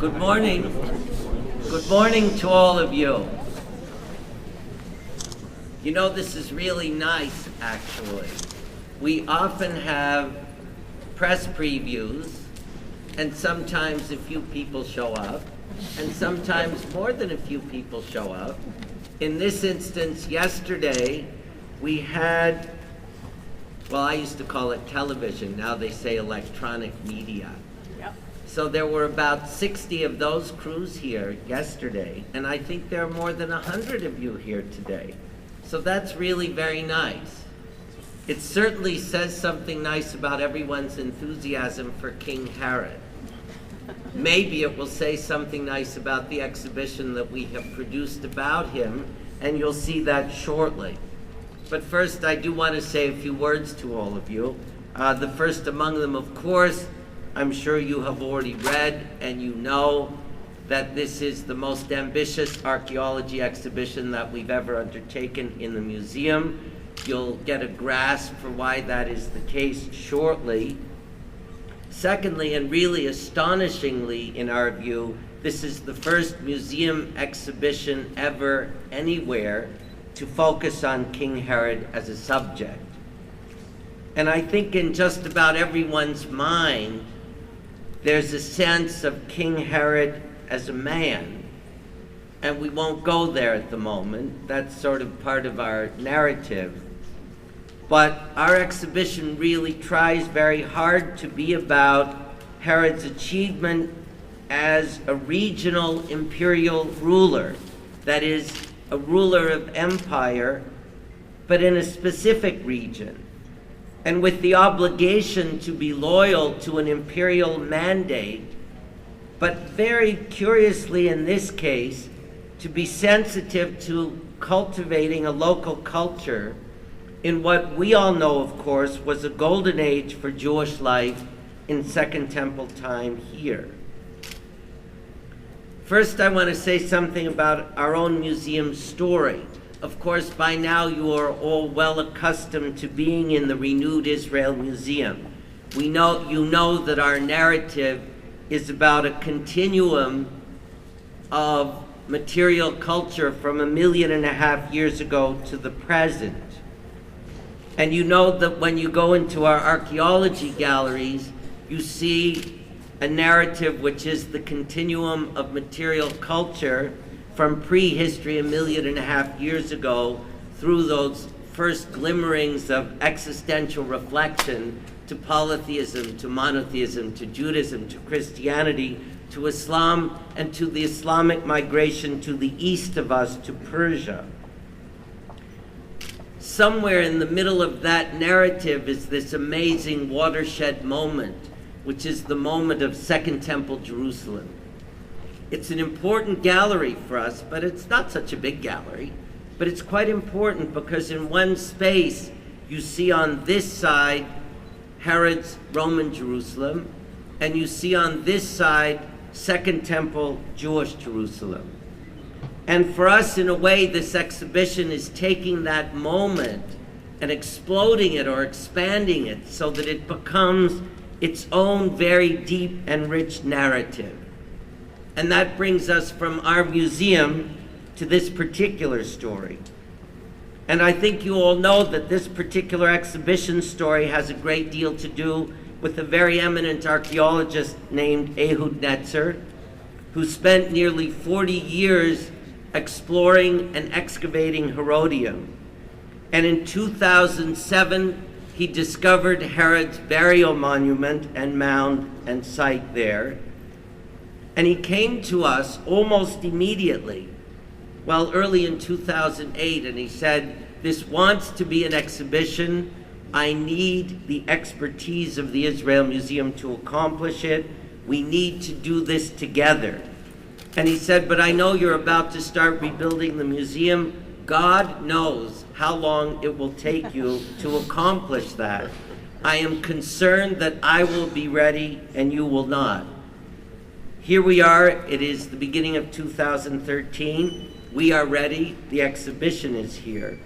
Good morning. Good morning to all of you. You know, this is really nice, actually. We often have press previews, and sometimes a few people show up, and sometimes more than a few people show up. In this instance, yesterday, we had, well, I used to call it television. Now they say electronic media. So there were about 60 of those crews here yesterday, and I think there are more than 100 of you here today. So that's really very nice. It certainly says something nice about everyone's enthusiasm for King Herod. Maybe it will say something nice about the exhibition that we have produced about him, and you'll see that shortly. But first, I do want to say a few words to all of you. The first among them, of course, I'm sure you have already read and you know that this is the most ambitious archaeology exhibition that we've ever undertaken in the museum. You'll get a grasp for why that is the case shortly. Secondly, and really astonishingly in our view, this is the first museum exhibition ever anywhere to focus on King Herod as a subject. And I think in just about everyone's mind, there's a sense of King Herod as a man. And we won't go there at the moment. That's sort of part of our narrative. But our exhibition really tries very hard to be about Herod's achievement as a regional imperial ruler. That is, a ruler of empire, but in a specific region, and with the obligation to be loyal to an imperial mandate, but very curiously in this case, to be sensitive to cultivating a local culture in what we all know, of course, was a golden age for Jewish life in Second Temple time here. First, I want to say something about our own museum story. Of course, by now you are all well accustomed to being in the renewed Israel Museum. You know that our narrative is about a continuum of material culture from 1.5 million years ago to the present. And you know that when you go into our archaeology galleries, you see a narrative which is the continuum of material culture from prehistory 1.5 million years ago through those first glimmerings of existential reflection to polytheism, to monotheism, to Judaism, to Christianity, to Islam, and to the Islamic migration to the east of us, to Persia. Somewhere in the middle of that narrative is this amazing watershed moment, which is the moment of Second Temple Jerusalem. It's an important gallery for us, but it's not such a big gallery. But it's quite important because in one space, you see on this side Herod's Roman Jerusalem, and you see on this side Second Temple Jewish Jerusalem. And for us, in a way, this exhibition is taking that moment and exploding it or expanding it so that it becomes its own very deep and rich narrative. And that brings us from our museum to this particular story. And I think you all know that this particular exhibition story has a great deal to do with a very eminent archaeologist named Ehud Netzer, who spent nearly 40 years exploring and excavating Herodium. And in 2007, he discovered Herod's burial monument and mound and site there. And he came to us almost immediately, well, early in 2008, and he said, this wants to be an exhibition. I need the expertise of the Israel Museum to accomplish it. We need to do this together. And he said, but I know you're about to start rebuilding the museum. God knows how long it will take you to accomplish that. I am concerned that I will be ready and you will not. Here we are, it is the beginning of 2013. We are ready, the exhibition is here.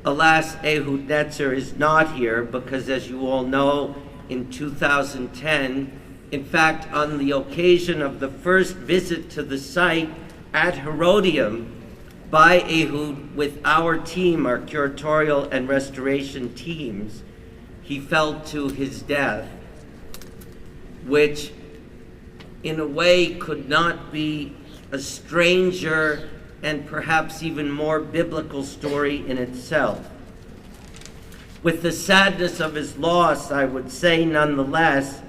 Alas, Ehud Netzer is not here because, as you all know, in 2010, In fact, on the occasion of the first visit to the site at Herodium by Ehud with our team, our curatorial and restoration teams, he fell to his death, which in a way could not be a stranger and perhaps even more biblical story in itself. With the sadness of his loss, I would say nonetheless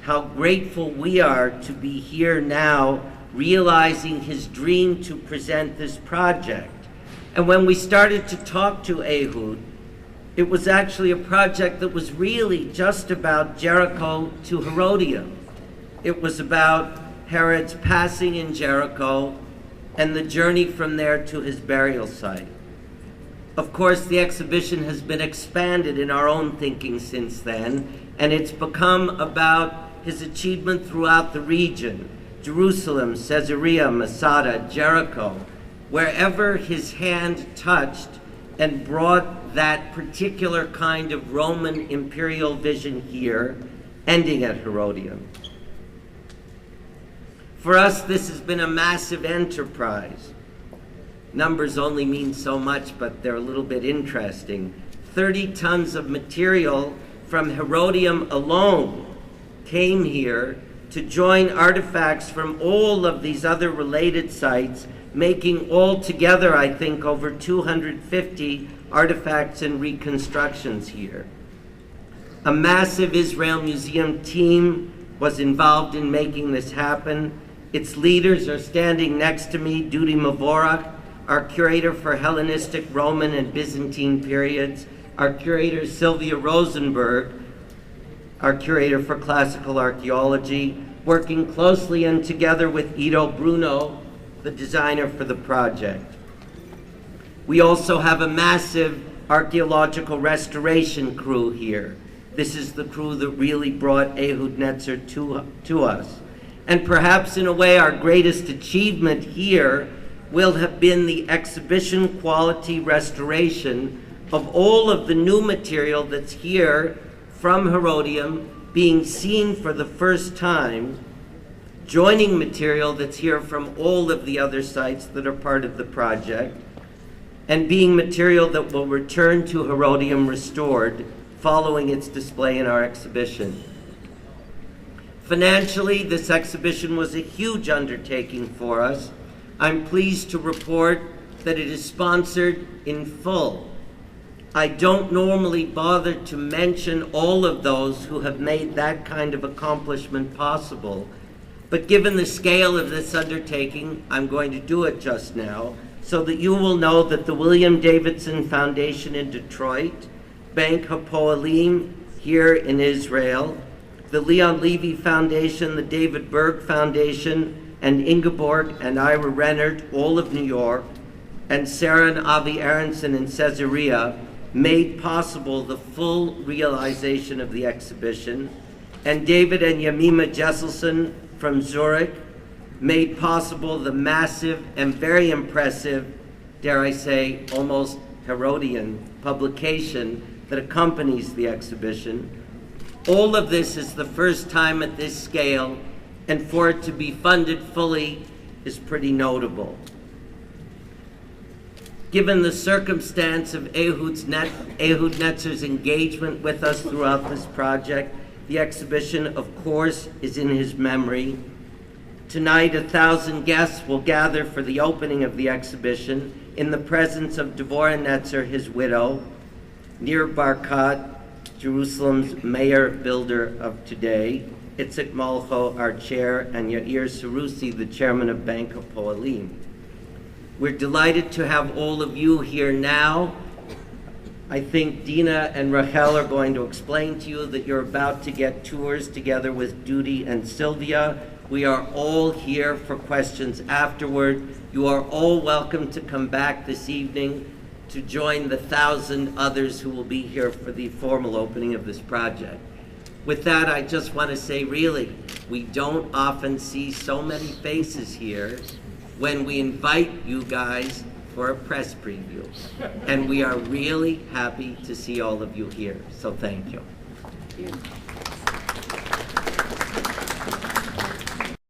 how grateful we are to be here now realizing his dream to present this project. And when we started to talk to Ehud, it was actually a project that was really just about Jericho to Herodium. It was about Herod's passing in Jericho and the journey from there to his burial site. Of course, the exhibition has been expanded in our own thinking since then, and it's become about his achievement throughout the region, Jerusalem, Caesarea, Masada, Jericho, wherever his hand touched and brought that particular kind of Roman imperial vision here, ending at Herodium. For us, this has been a massive enterprise. Numbers only mean so much, but they're a little bit interesting. 30 tons of material from Herodium alone came here to join artifacts from all of these other related sites, making altogether, I think, over 250 artifacts and reconstructions here. A massive Israel Museum team was involved in making this happen. Its leaders are standing next to me, Dudi Mavorach, our curator for Hellenistic, Roman, and Byzantine periods, our curator Sylvia Rosenberg, our curator for classical archaeology, working closely and together with Ido Bruno, the designer for the project. We also have a massive archaeological restoration crew here. This is the crew that really brought Ehud Netzer to us. And perhaps in a way our greatest achievement here will have been the exhibition quality restoration of all of the new material that's here from Herodium being seen for the first time, joining material that's here from all of the other sites that are part of the project, and being material that will return to Herodium restored following its display in our exhibition. Financially, this exhibition was a huge undertaking for us. I'm pleased to report that it is sponsored in full. I don't normally bother to mention all of those who have made that kind of accomplishment possible, but given the scale of this undertaking, I'm going to do it just now, so that you will know that the William Davidson Foundation in Detroit, Bank Hapoalim here in Israel, the Leon Levy Foundation, the David Berg Foundation, and Ingeborg and Ira Rennert, all of New York, and Sarah and Avi Aronson in Caesarea, made possible the full realization of the exhibition, and David and Yamima Jesselson from Zurich made possible the massive and very impressive, dare I say, almost Herodian publication that accompanies the exhibition. All of this is the first time at this scale, and for it to be funded fully is pretty notable. Given the circumstance of Ehud Netzer's engagement with us throughout this project, the exhibition, of course, is in his memory. Tonight, 1,000 guests will gather for the opening of the exhibition in the presence of Devorah Netzer, his widow, Nir Barkat, Jerusalem's mayor builder of today, Itzik Malcho, our chair, and Yair Sarusi, the chairman of Bank Hapoalim. We're delighted to have all of you here now. I think Dina and Rachel are going to explain to you that you're about to get tours together with Dudi and Sylvia. We are all here for questions afterward. You are all welcome to come back this evening to join the 1,000 others who will be here for the formal opening of this project. With that, I just want to say, really, we don't often see so many faces here when we invite you guys for a press preview. And we are really happy to see all of you here, so thank you.